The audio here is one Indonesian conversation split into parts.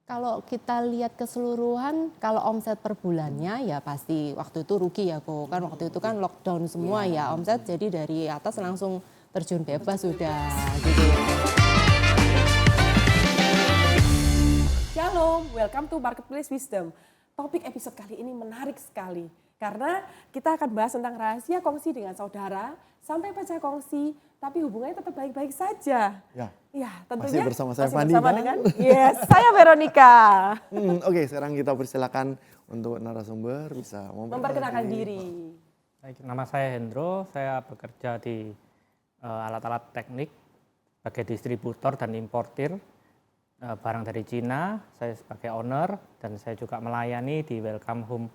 Kalau kita lihat keseluruhan, kalau omset per bulannya ya pasti waktu itu rugi ya kok. Kan waktu itu kan lockdown semua ya omset, jadi dari atas langsung terjun bebas sudah gitu. Shalom, welcome to Marketplace Wisdom. Topik episode kali ini menarik sekali. Karena kita akan bahas tentang rahasia kongsi dengan saudara, sampai pecah kongsi, tapi hubungannya tetap baik-baik saja. Ya, tentunya masih bersama saya Fandi dengan yes, saya Veronica. Oke, sekarang kita persilakan untuk narasumber bisa memperkenalkan diri. Baik, nama saya Hendro, saya bekerja di alat-alat teknik sebagai distributor dan importir barang dari Cina. Saya sebagai owner dan saya juga melayani di Welcome Home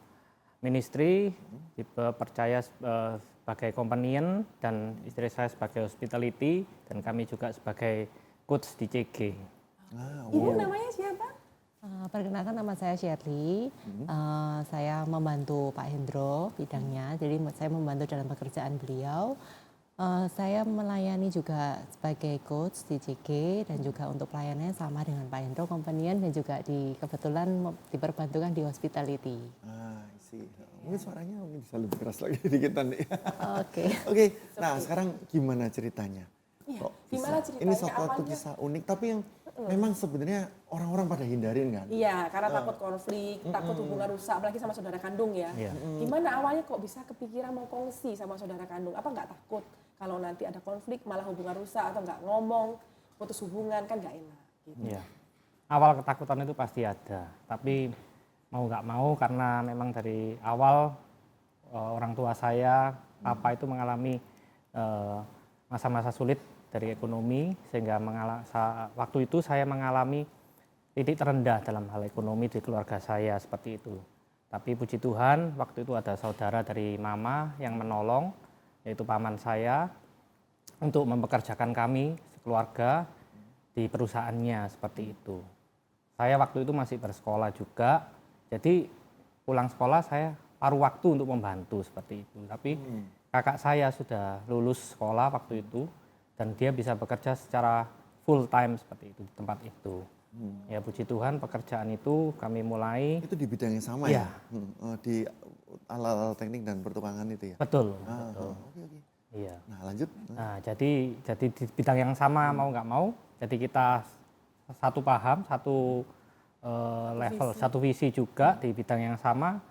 Ministry, dipercaya sebagai companion dan istri saya sebagai hospitality dan kami juga sebagai coach di CG. Ibu namanya siapa? Perkenalkan nama saya Shirley, saya membantu Pak Hendro bidangnya, jadi saya membantu dalam pekerjaan beliau. Saya melayani juga sebagai coach di JG dan juga untuk pelayanannya sama dengan Pak Hendro, companion dan juga kebetulan diperbantukan di hospitality. Ini suaranya bisa lebih keras lagi dikit nih. Oke. Nah sekarang gimana ceritanya? Iya, gimana ceritanya? Ini satu kisah unik tapi yang memang sebenarnya orang-orang pada hindarin kan? Iya, karena takut konflik, takut hubungan rusak, apalagi sama saudara kandung ya. Gimana awalnya kok bisa kepikiran mau kongsi sama saudara kandung? Apa nggak takut kalau nanti ada konflik malah hubungan rusak atau nggak ngomong, putus hubungan kan nggak enak. Gitu. Iya. Awal ketakutan itu pasti ada, tapi mau nggak mau karena memang dari awal orang tua saya, papa itu mengalami masa-masa sulit dari ekonomi sehingga waktu itu saya mengalami titik terendah dalam hal ekonomi di keluarga saya seperti itu. Tapi puji Tuhan waktu itu ada saudara dari mama yang menolong, yaitu paman saya untuk mempekerjakan kami sekeluarga di perusahaannya seperti itu. Saya waktu itu masih bersekolah juga, jadi pulang sekolah saya paruh waktu untuk membantu seperti itu. Tapi kakak saya sudah lulus sekolah waktu itu dan dia bisa bekerja secara full time seperti itu di tempat itu. Ya puji Tuhan pekerjaan itu kami mulai. Itu di bidang yang sama ya? Di alat-alat teknik dan pertukangan itu ya? Betul. Oke. Iya. Nah lanjut. Nah jadi di bidang yang sama mau nggak mau, jadi kita satu paham, satu level, satu visi juga di bidang yang sama.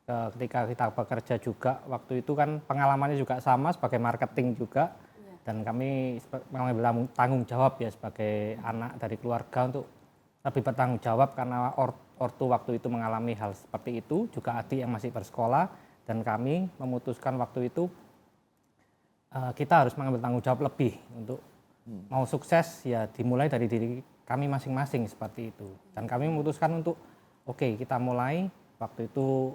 Ketika kita bekerja juga waktu itu kan pengalamannya juga sama sebagai marketing juga. Dan kami mengambil tanggung jawab ya sebagai anak dari keluarga untuk lebih bertanggung jawab karena ortu waktu itu mengalami hal seperti itu, juga adik yang masih bersekolah dan kami memutuskan waktu itu kita harus mengambil tanggung jawab lebih untuk mau sukses ya dimulai dari diri kami masing-masing seperti itu. Dan kami memutuskan untuk oke, kita mulai waktu itu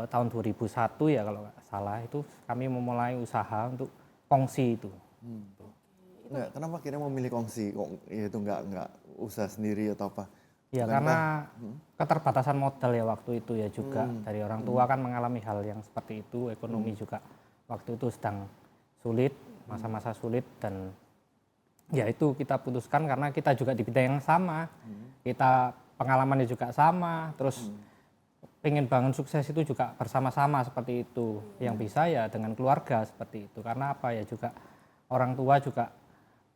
tahun 2001 ya kalau nggak salah itu kami memulai usaha untuk kongsi itu. Nggak, kenapa akhirnya memilih kongsi? Kok itu nggak usaha sendiri atau apa? Ya karena keterbatasan modal ya waktu itu ya juga dari orang tua kan mengalami hal yang seperti itu, ekonomi juga waktu itu sedang sulit, masa-masa sulit dan ya itu kita putuskan karena kita juga di bidang yang sama, kita pengalamannya juga sama, terus pengen bangun sukses itu juga bersama-sama seperti itu. Yang bisa ya dengan keluarga seperti itu. Karena apa ya juga orang tua juga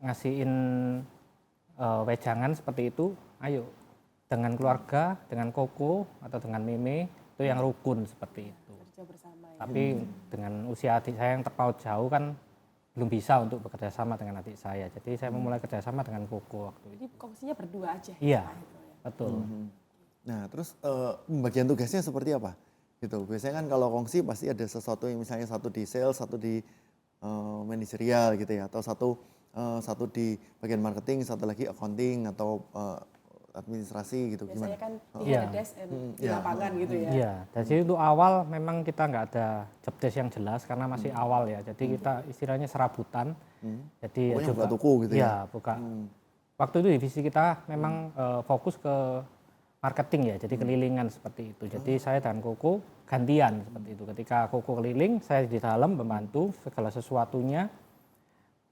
ngasihin wejangan seperti itu. Ayo dengan keluarga, dengan Koko atau dengan Meme itu yang rukun seperti itu. Kerja bersama ya. Tapi dengan usia adik saya yang terpaut jauh kan belum bisa untuk bekerja sama dengan adik saya. Jadi saya memulai kerjasama dengan Koko waktu itu. Jadi kongsinya berdua aja. Iya, betul. Nah terus pembagian tugasnya seperti apa? Gitu. Biasanya kan kalau kongsi pasti ada sesuatu yang misalnya satu di sales, satu di manajerial gitu ya, atau satu di bagian marketing, satu lagi accounting atau administrasi gitu. Biasanya gimana? kan di desk di lapangan gitu ya. Iya, jadi untuk awal memang kita nggak ada job desk yang jelas karena masih awal ya. Jadi kita istilahnya serabutan. Jadi Pokoknya buka toko gitu ya? Iya, buka. Waktu itu divisi kita memang fokus ke marketing ya, jadi kelilingan seperti itu. Jadi saya dan Koko gantian seperti itu. Ketika Koko keliling, saya di dalam membantu segala sesuatunya,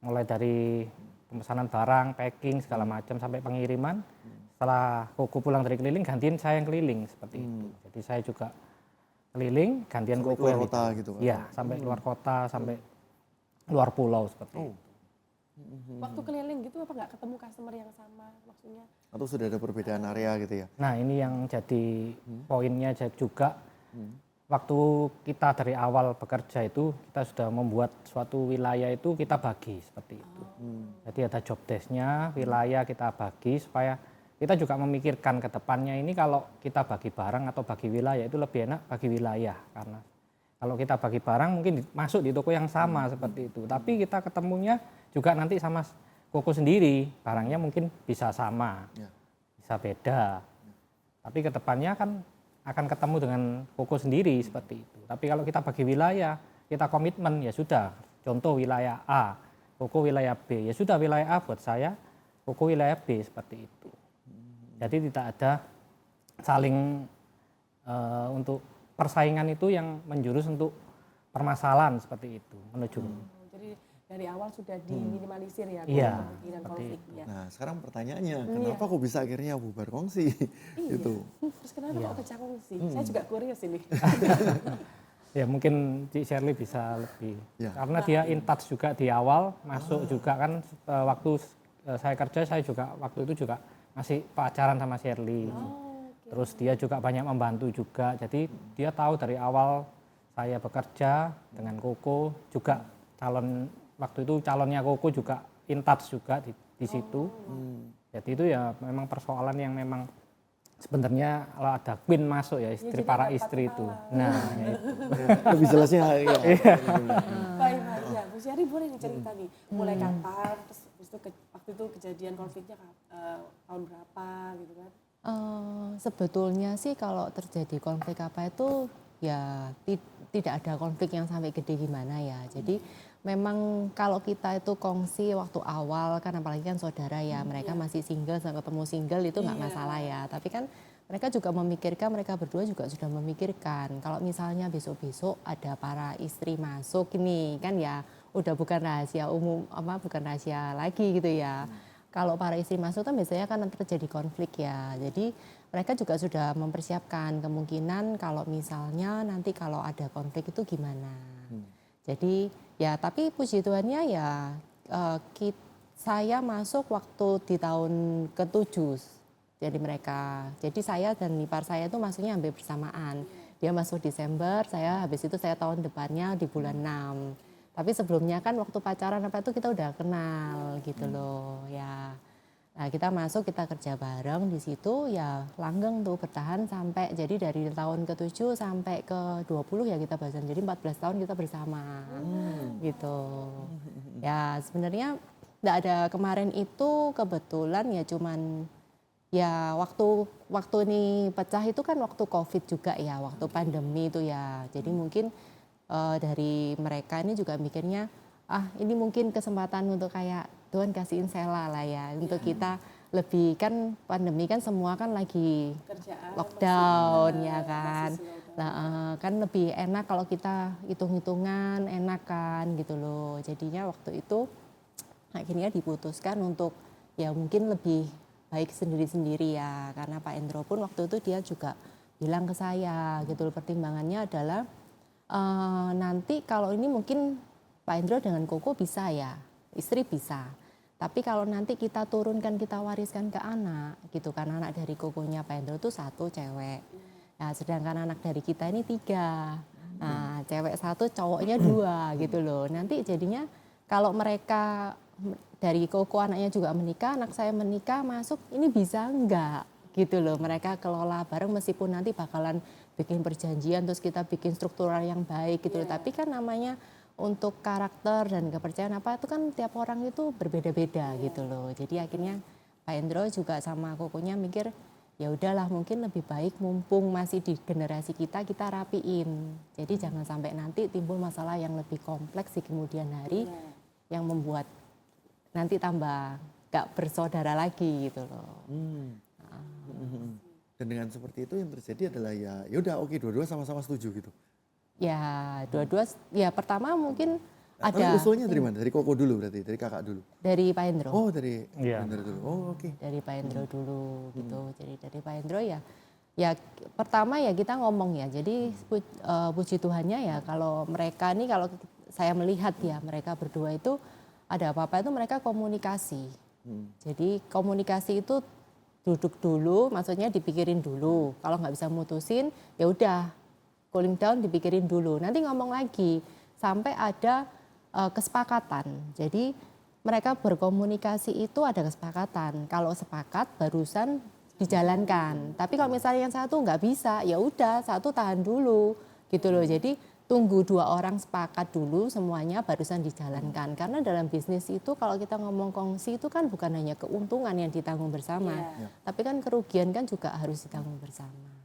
mulai dari pemesanan barang, packing segala macam sampai pengiriman. setelah Koko pulang dari keliling gantiin saya yang keliling seperti itu. Jadi saya juga keliling gantian Sampai Koko keluar yang kota di- gitu kan? Iya, sampai luar kota, sampai luar pulau seperti itu. Waktu keliling gitu apa nggak ketemu customer yang sama maksudnya? Atau sudah ada perbedaan area gitu ya? Nah, ini yang jadi poinnya juga waktu kita dari awal bekerja itu kita sudah membuat suatu wilayah itu kita bagi seperti itu. Jadi ada job desk-nya, wilayah kita bagi supaya kita juga memikirkan ke depannya ini kalau kita bagi barang atau bagi wilayah itu lebih enak bagi wilayah karena kalau kita bagi barang mungkin masuk di toko yang sama seperti itu. Tapi kita ketemunya juga nanti sama Koko sendiri, barangnya mungkin bisa sama, Ya. bisa beda. Tapi ke depannya kan akan ketemu dengan Koko sendiri seperti itu. Tapi kalau kita bagi wilayah, kita komitmen ya sudah. Contoh wilayah A, Koko wilayah B, ya sudah wilayah A buat saya, Koko wilayah B seperti itu. Jadi tidak ada saling untuk persaingan itu yang menjurus untuk permasalahan seperti itu menuju. Jadi dari awal sudah diminimalisir ya Iya, kemungkinan seperti konfliknya. Nah sekarang pertanyaannya, kenapa kok bisa akhirnya bubar kongsi? Gitu. Terus kenapa kok pecah kongsi? Saya juga curious ini. Ya mungkin Cik Shirley bisa lebih, Ya. karena dia in touch juga di awal, masuk juga kan waktu saya kerja saya juga waktu itu juga masih pacaran sama Shirley. Terus dia juga banyak membantu juga, jadi dia tahu dari awal saya bekerja dengan Koko juga waktu itu calonnya Koko juga in touch juga di situ. Jadi itu ya memang persoalan yang memang sebenarnya kalau ada queen masuk ya istri jadi para dapat istri itu. kepala. Nah, ya itu. Lebih jelasnya ya. Baik, ya Bu Syari boleh nih cerita nih, mulai kapan, terus habis itu waktu itu kejadian konfliknya tahun berapa gitu kan? Sebetulnya sih kalau terjadi konflik apa itu ya tidak ada konflik yang sampai gede gimana ya. Jadi memang kalau kita itu kongsi waktu awal kan apalagi kan saudara ya, mereka masih single, ketemu single itu nggak masalah ya. Tapi kan mereka juga memikirkan, mereka berdua juga sudah memikirkan kalau misalnya besok-besok ada para istri masuk ini kan ya udah bukan rahasia umum, bukan rahasia lagi gitu ya. Kalau para istri masuk kan biasanya kan terjadi konflik ya. Jadi mereka juga sudah mempersiapkan kemungkinan kalau misalnya nanti kalau ada konflik itu gimana. Jadi ya tapi puji Tuhannya ya saya masuk waktu di tahun ke-7 jadi mereka. Jadi saya dan ipar saya itu masuknya hampir bersamaan. Dia masuk Desember, habis itu saya tahun depannya di bulan 6. Tapi sebelumnya kan waktu pacaran apa itu kita udah kenal gitu loh ya. Nah kita masuk, kita kerja bareng di situ ya langgeng tuh bertahan sampai jadi dari tahun ke-7 sampai ke-20 ya kita bahasan. Jadi 14 tahun kita bersama gitu. Ya sebenarnya enggak ada kemarin itu kebetulan ya cuman ya waktu ini pecah itu kan waktu Covid juga ya, waktu pandemi itu ya. Jadi mungkin dari mereka ini juga mikirnya ini mungkin kesempatan untuk kayak Tuhan kasihin Sela lah ya untuk kita lebih kan pandemi kan semua kan lagi Kerjaan, lockdown ya kan. masih slow down. Nah, kan lebih enak kalau kita hitung-hitungan enak kan gitu loh. Jadinya waktu itu akhirnya diputuskan untuk ya mungkin lebih baik sendiri-sendiri ya karena Pak Endro pun waktu itu dia juga bilang ke saya gitu loh, pertimbangannya adalah nanti kalau ini mungkin Pak Endro dengan Koko bisa ya, istri bisa. Tapi kalau nanti kita turunkan, kita wariskan ke anak gitu kan, anak dari Kokonya Pak Endro itu 1 cewek. Nah, sedangkan anak dari kita ini 3. Nah, cewek 1, cowoknya 2 gitu loh. Nanti jadinya kalau mereka dari Koko anaknya juga menikah, anak saya menikah masuk, ini bisa enggak gitu loh. Mereka kelola bareng meskipun nanti bakalan bikin perjanjian terus kita bikin struktural yang baik gitu loh. Tapi kan namanya untuk karakter dan kepercayaan apa itu kan tiap orang itu berbeda-beda gitu loh. Jadi akhirnya Pak Endro juga sama Kokonya mikir ya udahlah mungkin lebih baik mumpung masih di generasi kita rapiin. Jadi jangan sampai nanti timbul masalah yang lebih kompleks di kemudian hari yang membuat nanti tambah gak bersaudara lagi gitu loh. Dan dengan seperti itu yang terjadi adalah ya udah oke dua-dua sama-sama setuju gitu. Ya dua-dua ya pertama mungkin Tapi Ada. usulnya dari mana? Dari Koko dulu berarti, dari kakak dulu. Dari Pak Hendro. Oh, dari Iya. Hendro dulu. Oh, oke. Dari Pak Hendro dulu gitu. Jadi dari Pak Hendro ya pertama ya kita ngomong ya. Jadi puji Tuhannya ya kalau mereka nih kalau saya melihat ya mereka berdua itu ada apa-apa itu mereka komunikasi. Jadi komunikasi itu duduk dulu, maksudnya dipikirin dulu. Kalau nggak bisa mutusin ya udah cooling down dipikirin dulu. Nanti ngomong lagi sampai ada kesepakatan. Jadi mereka berkomunikasi itu ada kesepakatan. Kalau sepakat barusan dijalankan. Tapi kalau misalnya yang satu nggak bisa, ya udah satu tahan dulu gitu loh. Jadi tunggu dua orang sepakat dulu semuanya barusan dijalankan. Karena dalam bisnis itu kalau kita ngomong kongsi itu kan bukan hanya keuntungan yang ditanggung bersama, tapi kan kerugian kan juga harus ditanggung bersama.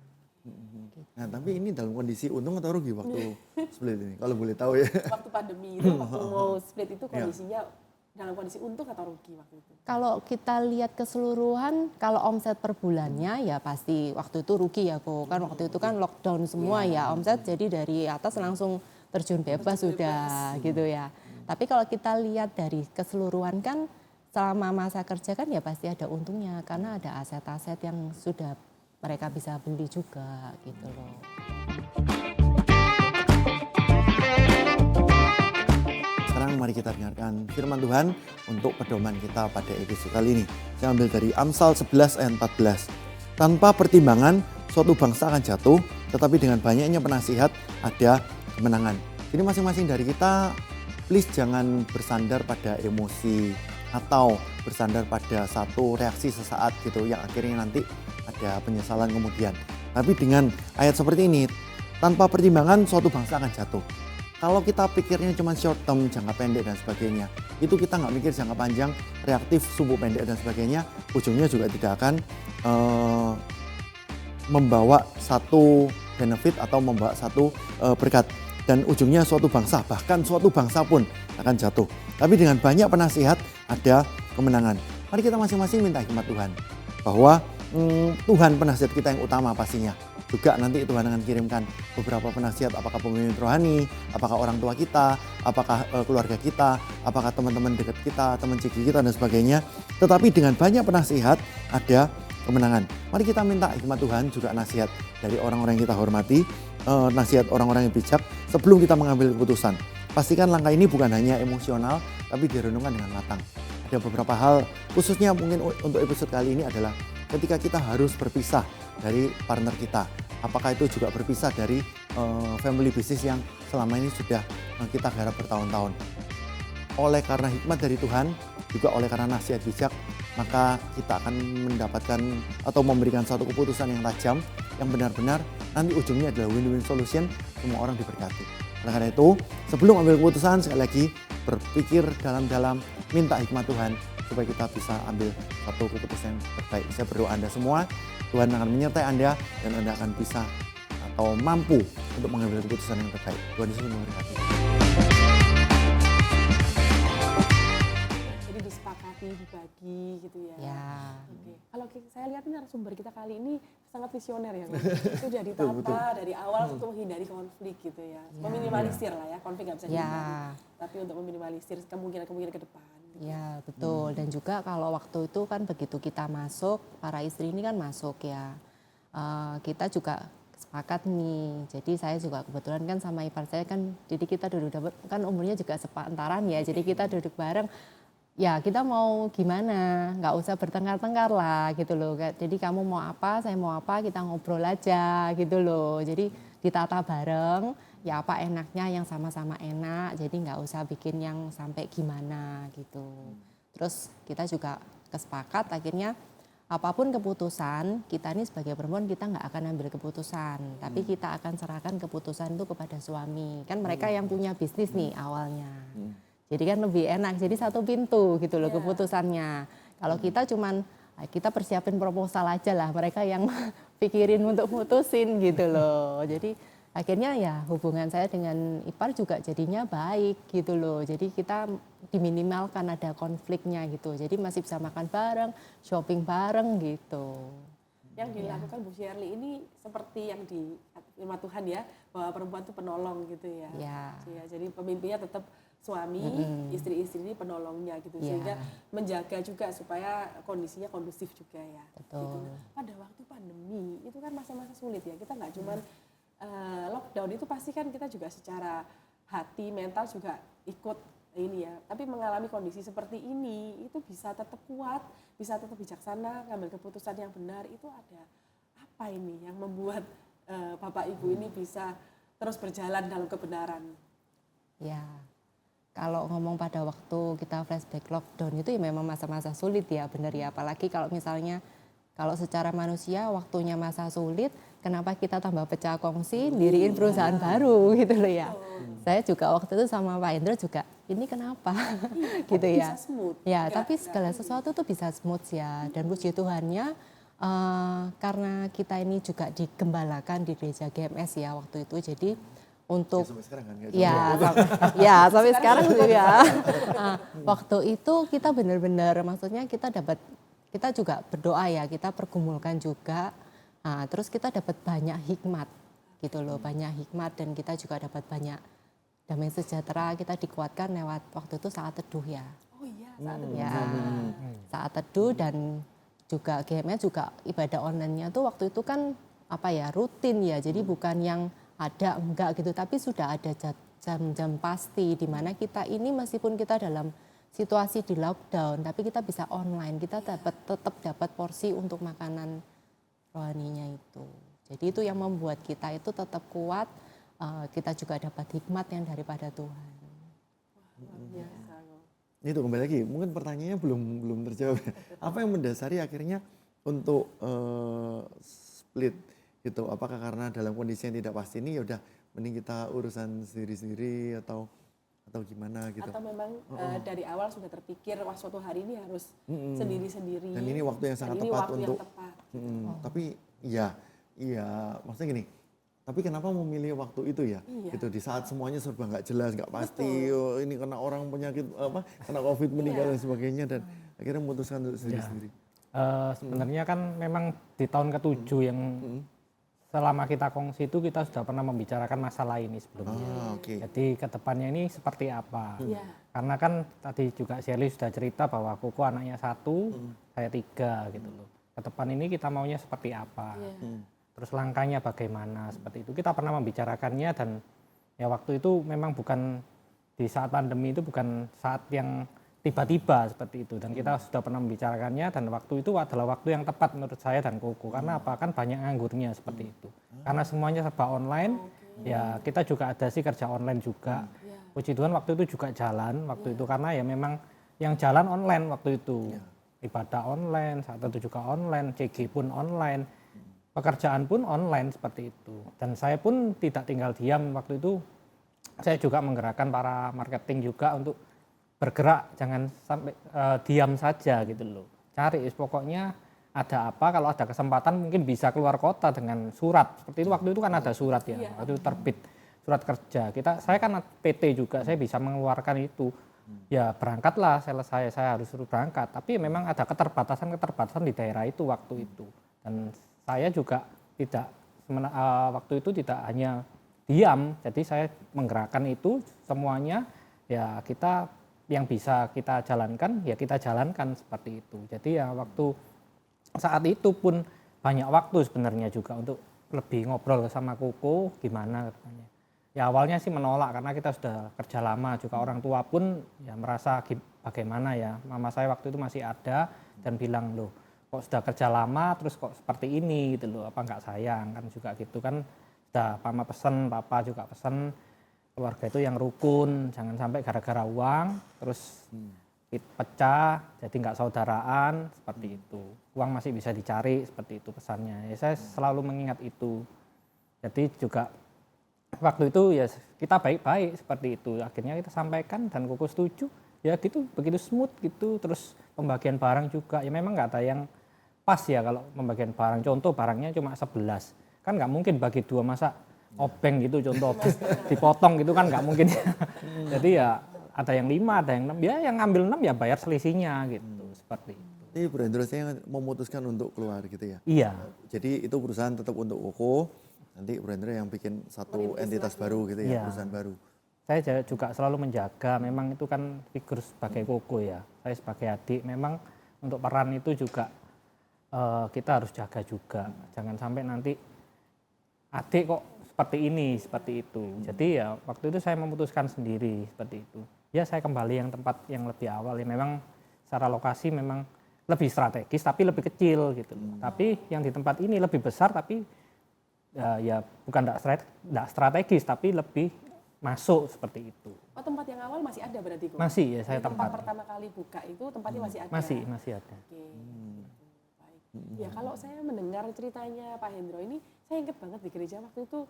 Nah, tapi ini dalam kondisi untung atau rugi waktu split ini? Kalau boleh tahu ya. Waktu pandemi itu, waktu mau split itu kondisinya dalam kondisi untung atau rugi waktu itu? Kalau kita lihat keseluruhan, kalau omset per bulannya ya pasti waktu itu rugi ya kok. Kan waktu itu kan lockdown semua ya omset, jadi dari atas langsung terjun bebas sudah gitu ya. Tapi kalau kita lihat dari keseluruhan kan selama masa kerja kan ya pasti ada untungnya karena ada aset-aset yang sudah mereka bisa beli juga gitu loh. Sekarang mari kita dengarkan firman Tuhan untuk pedoman kita pada episode kali ini. Saya ambil dari Amsal 11 ayat 14. Tanpa pertimbangan suatu bangsa akan jatuh, tetapi dengan banyaknya penasihat ada kemenangan. Jadi masing-masing dari kita please jangan bersandar pada emosi atau bersandar pada satu reaksi sesaat gitu yang akhirnya nanti ada penyesalan kemudian. Tapi dengan ayat seperti ini, tanpa pertimbangan suatu bangsa akan jatuh. Kalau kita pikirnya cuma short term, jangka pendek dan sebagainya, itu kita nggak mikir jangka panjang, reaktif, sumbu pendek dan sebagainya, ujungnya juga tidak akan membawa satu benefit atau membawa satu berkat. Dan ujungnya suatu bangsa, bahkan suatu bangsa pun akan jatuh. Tapi dengan banyak penasihat ada kemenangan. Mari kita masing-masing minta hikmat Tuhan. Bahwa Tuhan penasihat kita yang utama pastinya. Juga nanti Tuhan akan kirimkan beberapa penasihat, apakah pemimpin rohani, apakah orang tua kita, apakah keluarga kita, apakah teman-teman dekat kita, teman ciki kita dan sebagainya. Tetapi dengan banyak penasihat ada kemenangan. Mari kita minta hikmat Tuhan, juga nasihat dari orang-orang yang kita hormati, nasihat orang-orang yang bijak sebelum kita mengambil keputusan. Pastikan langkah ini bukan hanya emosional, tapi direnungkan dengan matang. Ada beberapa hal, khususnya mungkin untuk episode kali ini adalah ketika kita harus berpisah dari partner kita. Apakah itu juga berpisah dari family business yang selama ini sudah kita garap bertahun-tahun. Oleh karena hikmat dari Tuhan, juga oleh karena nasihat bijak, maka kita akan mendapatkan atau memberikan satu keputusan yang tajam, yang benar-benar nanti ujungnya adalah win-win solution, semua orang diberkati. Oleh karena itu, sebelum ambil keputusan, sekali lagi berpikir dalam-dalam, minta hikmat Tuhan, supaya kita bisa ambil satu keputusan yang terbaik. Saya berdoa Anda semua, Tuhan akan menyertai Anda, dan Anda akan bisa atau mampu untuk mengambil keputusan yang terbaik. Tuhan Yesus memberkati. Jadi disepakati, dibagi gitu ya. Ya. Oke. Kalau saya lihat ini narasumber kita kali ini sangat visioner ya. Itu sudah ditata dari awal untuk menghindari konflik gitu ya. Meminimalisir lah ya, konflik nggak bisa dihindari. Tapi untuk meminimalisir kemungkinan-kemungkinan ke depan. Gitu. Ya betul, dan juga kalau waktu itu kan begitu kita masuk, para istri ini kan masuk ya, kita juga sepakat nih. Jadi saya juga kebetulan kan sama ipar saya kan, jadi kita duduk kan umurnya juga sepantaran ya, jadi kita duduk bareng. Ya kita mau gimana, nggak usah bertengkar-tengkar lah gitu loh. Jadi kamu mau apa, saya mau apa, kita ngobrol aja gitu loh. Jadi ditata bareng, ya apa enaknya yang sama-sama enak. Jadi nggak usah bikin yang sampai gimana gitu. Terus kita juga kesepakat akhirnya apapun keputusan, kita ini sebagai perempuan kita nggak akan ambil keputusan. Tapi kita akan serahkan keputusan itu kepada suami. Kan mereka yang punya bisnis nih awalnya. Jadi kan lebih enak, jadi satu pintu gitu loh keputusannya. Kalau kita cuman, kita persiapin proposal aja lah, mereka yang pikirin untuk mutusin gitu loh. Jadi akhirnya ya hubungan saya dengan ipar juga jadinya baik gitu loh. Jadi kita diminimalkan ada konfliknya gitu. Jadi masih bisa makan bareng, shopping bareng gitu. Yang dilakukan Bu Shirley ini seperti yang di firman Tuhan ya, bahwa perempuan itu penolong gitu ya. Ya. Ya, jadi pemimpinnya tetap suami, istri-istri ini penolongnya gitu, Iya. sehingga menjaga juga supaya kondisinya kondusif juga ya. Betul. Gitu. Pada waktu pandemi itu kan masa-masa sulit ya, kita nggak cuman lockdown itu pasti kan kita juga secara hati, mental juga ikut ini ya, tapi mengalami kondisi seperti ini itu bisa tetap kuat, bisa tetap bijaksana, ngambil keputusan yang benar, itu ada apa ini yang membuat Bapak Ibu ini bisa terus berjalan dalam kebenaran? Ya, kalau ngomong pada waktu kita flashback lockdown itu ya memang masa-masa sulit ya, benar ya. Apalagi kalau misalnya kalau secara manusia waktunya masa sulit, kenapa kita tambah pecah kongsi, diriin perusahaan baru gitu loh ya. Saya juga waktu itu sama Pak Hendro juga, ini kenapa gitu Tapi ya. bisa smooth. Ya, Nggak- tapi segala sesuatu tuh bisa smooth ya. Dan puji Tuhannya karena kita ini juga digembalakan di gereja GMS ya waktu itu. Jadi untuk Sampai sekarang kan? ya sampai sekarang juga. Nah, waktu itu kita benar-benar maksudnya kita juga berdoa ya, kita pergumulkan juga. Nah, terus kita dapat banyak hikmat gitu loh, banyak hikmat dan kita juga dapat banyak damai sejahtera, kita dikuatkan lewat waktu itu saat teduh ya. Oh iya, saat itu. Ya, saat teduh dan juga GMS juga ibadah online-nya tuh waktu itu kan apa ya, rutin ya. Jadi bukan yang ada enggak gitu, tapi sudah ada jam-jam pasti di mana kita ini meskipun kita dalam situasi di lockdown, tapi kita bisa online, kita tetap dapat porsi untuk makanan rohaninya itu. Jadi itu yang membuat kita itu tetap kuat, kita juga dapat hikmat yang daripada Tuhan. Luar biasa. Itu kembali lagi, mungkin pertanyaannya belum terjawab. Apa yang mendasari akhirnya untuk split gitu? Apakah karena dalam kondisi yang tidak pasti ini ya udah mending kita urusan sendiri-sendiri atau gimana gitu? Atau memang dari awal sudah terpikir wah suatu hari ini harus sendiri-sendiri. Dan ini waktu yang sangat Dan ini tepat waktu untuk yang tepat. Tapi iya, maksudnya gini. Tapi kenapa memilih waktu itu ya? Iya. Gitu di saat semuanya serba nggak jelas, nggak pasti. Oh, ini kena orang penyakit kena COVID meninggal dan sebagainya dan akhirnya memutuskan untuk sendiri-sendiri. Sebenarnya kan memang di tahun ke-7 yang selama kita kongsi itu kita sudah pernah membicarakan masalah ini sebelumnya. Oke. Jadi ke depannya ini seperti apa? Iya. Karena kan tadi juga Shirley sudah cerita bahwa Koko anaknya 1, saya 3 gitu loh. Ke depan ini kita maunya seperti apa? Iya. Terus langkahnya bagaimana seperti itu. Kita pernah membicarakannya dan ya waktu itu memang bukan di saat pandemi itu bukan saat yang tiba-tiba seperti itu dan kita sudah pernah membicarakannya dan waktu itu adalah waktu yang tepat menurut saya dan Koko karena apa kan banyak nganggurnya seperti itu karena semuanya serba online ya kita juga ada sih kerja online juga puji Tuhan waktu itu juga jalan waktu itu karena ya memang yang jalan online waktu itu ibadah online saat itu juga online CG pun online pekerjaan pun online seperti itu dan saya pun tidak tinggal diam waktu itu saya juga menggerakkan para marketing juga untuk bergerak, jangan sampai diam saja gitu loh. Cari pokoknya ada apa, kalau ada kesempatan mungkin bisa keluar kota dengan surat. Seperti itu waktu itu kan ada surat ya, waktu itu terbit surat kerja. Saya kan PT juga, saya bisa mengeluarkan itu. Ya berangkatlah saya harus suruh berangkat. Tapi memang ada keterbatasan di daerah itu waktu itu. Dan saya juga tidak waktu itu tidak hanya diam, jadi saya menggerakkan itu semuanya ya kita yang bisa kita jalankan ya kita jalankan seperti itu. Jadi ya waktu saat itu pun banyak waktu sebenarnya juga untuk lebih ngobrol sama Koko gimana katanya. Ya awalnya sih menolak karena kita sudah kerja lama juga orang tua pun ya merasa bagaimana ya. Mama saya waktu itu masih ada dan bilang loh kok sudah kerja lama terus kok seperti ini gitu loh apa nggak sayang kan juga gitu kan. Sudah mama pesen, papa juga pesen. Keluarga itu yang rukun, jangan sampai gara-gara uang, terus pecah, jadi nggak saudaraan, seperti itu. Uang masih bisa dicari, seperti itu pesannya. Ya, saya selalu mengingat itu. Jadi juga waktu itu ya kita baik-baik seperti itu. Akhirnya kita sampaikan dan Koko setuju, ya gitu, begitu smooth gitu. Terus pembagian barang juga, ya memang nggak ada yang pas ya kalau pembagian barang. Contoh barangnya cuma 11, kan nggak mungkin bagi 2 masa obeng gitu contoh dipotong gitu kan nggak mungkin ya. Jadi ya ada yang 5 ada yang 6 ya yang ngambil 6 ya bayar selisihnya gitu seperti itu. Ini Bro Hendro saya memutuskan untuk keluar gitu ya. Iya. Jadi itu perusahaan tetap untuk Koko, nanti Bro Hendro yang bikin satu entitas baru gitu ya, Iya. perusahaan baru. saya juga selalu menjaga, memang itu kan figur sebagai koko ya, saya sebagai adik memang untuk peran itu juga kita harus jaga juga, jangan sampai nanti adik kok seperti ini, seperti itu. Jadi ya waktu itu saya memutuskan sendiri seperti itu. Ya saya kembali yang tempat yang lebih awal, ya memang secara lokasi memang lebih strategis tapi lebih kecil gitu. Tapi yang di tempat ini lebih besar tapi ya bukan tidak strategis tapi lebih masuk seperti itu. Oh, tempat yang awal masih ada berarti Koko? Masih ya saya Jadi tempat tempat. pertama kali buka itu tempatnya masih ada? Masih ada. Oke. Baik. Ya kalau saya mendengar ceritanya Pak Hendro ini, saya ingat banget di gereja waktu itu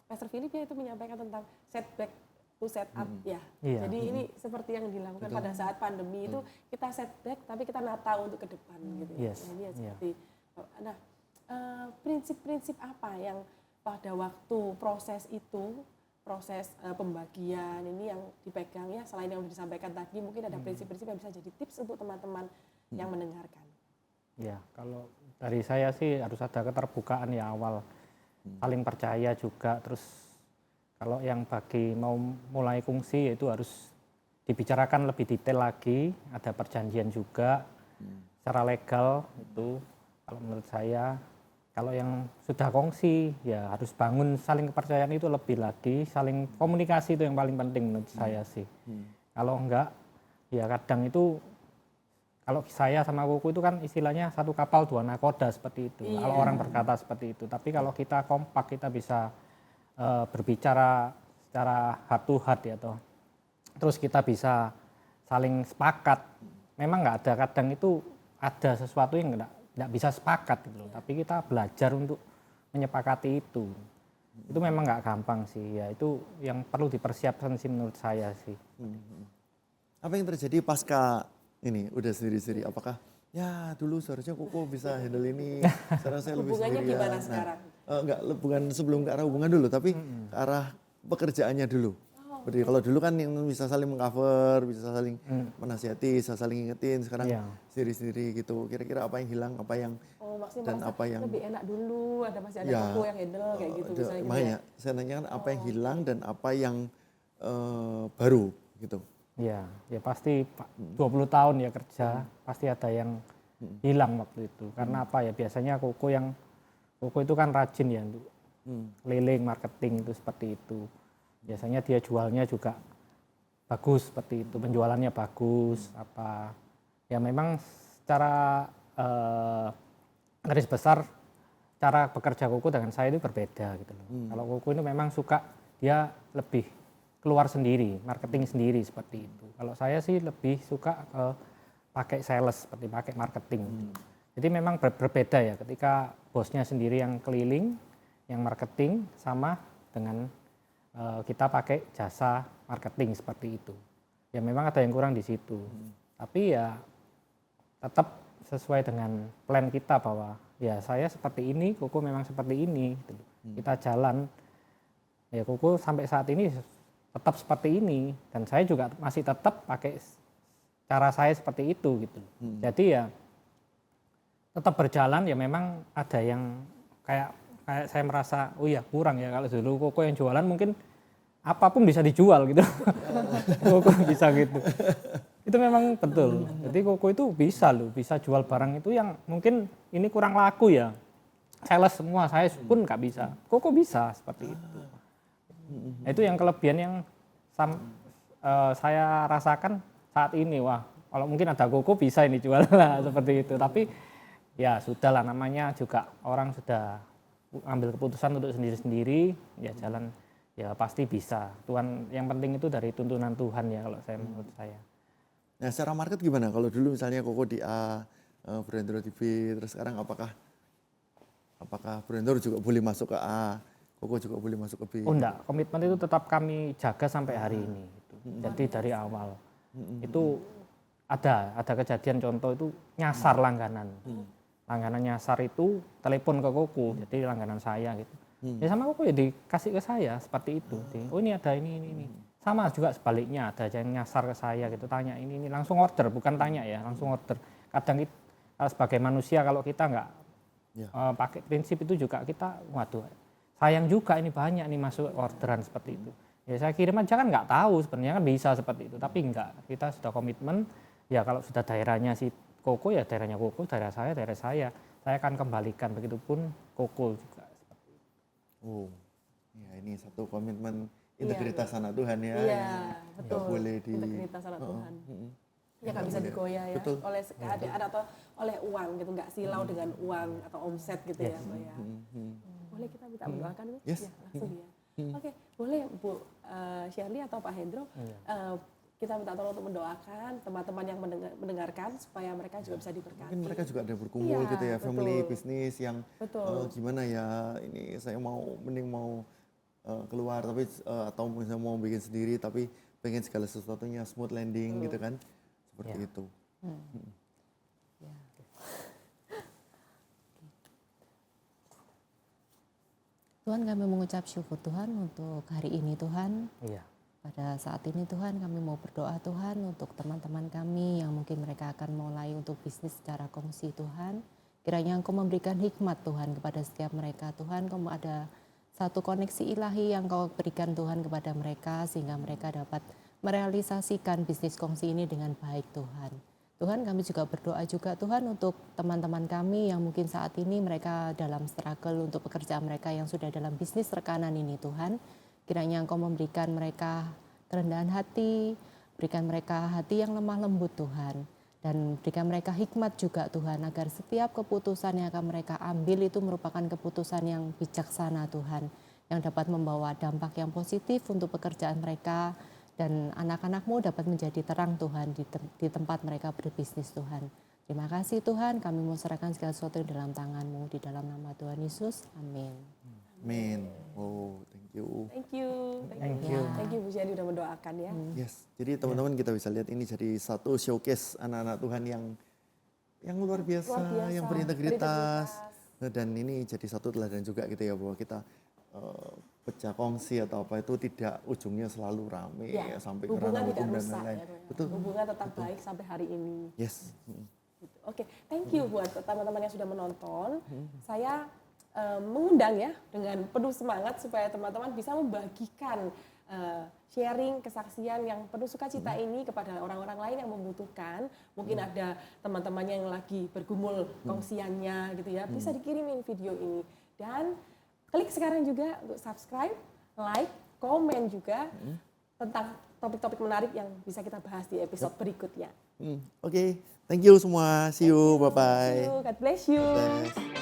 Pastor Philip ya itu menyampaikan tentang setback to set up ya. Iya. Jadi ini seperti yang dilakukan pada saat pandemi itu kita setback tapi kita nata untuk ke depan gitu. Yes. Nah, ini ya Iya. seperti nah prinsip-prinsip apa yang pada waktu proses itu proses pembagian ini yang dipegang ya selain yang disampaikan tadi mungkin ada prinsip-prinsip yang bisa jadi tips untuk teman-teman yang mendengarkan. Ya, kalau dari saya sih harus ada keterbukaan ya awal, saling percaya juga. Terus kalau yang bagi mau mulai kungsi itu harus dibicarakan lebih detail lagi, ada perjanjian juga secara legal itu. Kalau menurut saya, kalau yang sudah kongsi ya harus bangun saling kepercayaan itu lebih lagi, saling komunikasi itu yang paling penting menurut saya sih. Kalau enggak, ya kadang itu kalau saya sama Kuku itu kan istilahnya satu kapal dua nakoda seperti itu. Iya. Kalau orang berkata seperti itu. Tapi kalau kita kompak, kita bisa berbicara secara heart to heart ya toh. Terus kita bisa saling sepakat. Memang nggak ada kadang itu ada sesuatu yang nggak bisa sepakat gitu loh. Tapi kita belajar untuk menyepakati itu. Itu memang nggak gampang sih. Ya itu yang perlu dipersiapkan sih menurut saya sih. Apa yang terjadi pasca ini udah sendiri-sendiri? Apakah ya dulu seharusnya Koko bisa handle ini, sekarang saya lebih Hubungannya sendirian. gimana sekarang? Enggak, bukan sebelum ke arah hubungan dulu, tapi ke arah pekerjaannya dulu. Berarti kalau dulu kan yang bisa saling mengcover, bisa saling menasihati, bisa saling ingetin. Sekarang Iya. sendiri-sendiri gitu. Kira-kira apa yang hilang, apa yang Oh, maksudnya dan merasa apa yang lebih enak dulu, ada masih ada ya, Koko yang handle kayak gitu misalnya gitu ya. makanya saya nanya kan apa yang hilang dan apa yang baru gitu. Ya pasti 20 tahun ya kerja, pasti ada yang hilang waktu itu. Karena apa ya, biasanya Koko itu kan rajin ya untuk keliling marketing itu seperti itu. Biasanya dia jualnya juga bagus seperti itu, penjualannya bagus, apa. Ya memang secara garis besar cara bekerja Koko dengan saya itu berbeda gitu loh. Kalau Koko itu memang suka dia lebih keluar sendiri, marketing sendiri seperti itu. Kalau saya sih lebih suka pakai sales, seperti pakai marketing. Jadi memang berbeda ya ketika bosnya sendiri yang keliling, yang marketing sama dengan kita pakai jasa marketing seperti itu. Ya memang ada yang kurang di situ. Tapi ya tetap sesuai dengan plan kita bahwa ya saya seperti ini, Koko memang seperti ini. Gitu. Kita jalan, ya Koko sampai saat ini tetap seperti ini dan saya juga masih tetap pakai cara saya seperti itu gitu. Jadi ya tetap berjalan, ya memang ada yang kayak saya merasa oh ya kurang ya, kalau dulu Koko yang jualan mungkin apapun bisa dijual gitu. Koko bisa gitu. Itu memang betul. Jadi Koko itu bisa loh, bisa jual barang itu yang mungkin ini kurang laku ya. Sales semua, saya pun nggak bisa. Koko bisa seperti itu. Nah, itu yang kelebihan yang saya rasakan saat ini. Wah, kalau mungkin ada Koko bisa ini jual lah seperti itu. Tapi ya sudahlah, namanya juga orang sudah ambil keputusan untuk sendiri-sendiri, ya jalan ya pasti bisa. Tuhan, yang penting itu dari tuntunan Tuhan ya kalau saya menurut saya. Nah, secara market gimana? Kalau dulu misalnya Koko di A, Brandro di B, terus sekarang apakah Brandro juga boleh masuk ke A? Koko juga boleh masuk ke B? Oh enggak, komitmen itu tetap kami jaga sampai hari ini. Gitu. Jadi dari awal itu ada kejadian contoh itu nyasar langganan. Langganan nyasar itu telepon ke Koko, jadi langganan saya gitu. Ya sama Koko ya dikasih ke saya seperti itu. Oh ini ada ini. Sama juga sebaliknya, ada yang nyasar ke saya gitu, tanya ini langsung order, bukan tanya ya, langsung order. Kadang kita sebagai manusia kalau kita nggak pakai prinsip itu juga kita, waduh sayang juga ini banyak nih masuk orderan seperti itu. Ya saya kirim aja kan nggak tahu sebenarnya kan bisa seperti itu, tapi enggak. Kita sudah komitmen, ya kalau sudah daerahnya si Koko ya daerahnya Koko, daerah saya daerah saya. Saya akan kembalikan, begitupun Koko juga. Oh, ya ini satu komitmen integritas anak Tuhan ya. Iya, Yang betul. nggak boleh di Integritas anak Tuhan. Ya nggak Nggak bisa boleh. digoyah ya Betul. oleh keadaan atau oleh uang gitu, nggak silau dengan uang atau omset gitu ya, Mbak ya. Boleh kita minta mendoakan Bu? Yes. Ya, langsung ya. Oke, boleh Bu Shirley atau Pak Hendro, kita minta tolong untuk mendoakan teman-teman yang mendengarkan supaya mereka juga bisa diberkati. Mungkin mereka juga ada berkumpul Iya, gitu ya, family betul. bisnis yang Betul. gimana ya, ini saya mending mau keluar tapi atau misalnya mau bikin sendiri tapi pengen segala sesuatunya smooth landing gitu kan, seperti itu. Ya. Tuhan, kami mengucap syukur Tuhan untuk hari ini Tuhan. Iya. Pada saat ini Tuhan kami mau berdoa Tuhan untuk teman-teman kami yang mungkin mereka akan mulai untuk bisnis secara kongsi Tuhan. Kiranya Engkau memberikan hikmat Tuhan kepada setiap mereka Tuhan. Engkau ada satu koneksi ilahi yang Kau berikan Tuhan kepada mereka sehingga mereka dapat merealisasikan bisnis kongsi ini dengan baik Tuhan. Tuhan, kami juga berdoa juga Tuhan untuk teman-teman kami yang mungkin saat ini mereka dalam struggle untuk pekerjaan mereka yang sudah dalam bisnis rekanan ini Tuhan. Kiranya Engkau memberikan mereka kerendahan hati, berikan mereka hati yang lemah lembut Tuhan. Dan berikan mereka hikmat juga Tuhan agar setiap keputusan yang akan mereka ambil itu merupakan keputusan yang bijaksana Tuhan. Yang dapat membawa dampak yang positif untuk pekerjaan mereka. Dan anak-anak-Mu dapat menjadi terang Tuhan di tempat mereka berbisnis Tuhan. Terima kasih Tuhan, kami mau serahkan segala sesuatu dalam tangan-Mu, di dalam nama Tuhan Yesus, amin. Amin. Oh, thank you. Thank you. Thank you. Thank you Bu Shirley udah mendoakan ya. Yes, jadi teman-teman kita bisa lihat ini jadi satu showcase anak-anak Tuhan yang luar biasa, Luar biasa, yang berintegritas. berintegritas. Nah, dan ini jadi satu teladan juga gitu ya bahwa kita pecah kongsi atau apa itu tidak ujungnya selalu rame Ya, sampai hubungan kerana tidak hukum dan rusak lain-lain. ya, Bu ya. Betul. Hubungan tetap baik sampai hari ini. Yes. Gitu. Oke, thank you buat teman-teman yang sudah menonton. Saya mengundang ya dengan penuh semangat supaya teman-teman bisa membagikan sharing kesaksian yang penuh sukacita ini kepada orang-orang lain yang membutuhkan. Mungkin ada teman-temannya yang lagi bergumul kongsiannya gitu ya, bisa dikirimin video ini. Dan klik sekarang juga untuk subscribe, like, komen juga tentang topik-topik menarik yang bisa kita bahas di episode berikutnya. Oke, thank you semua. See you, bye-bye. See you, God bless you. Bless.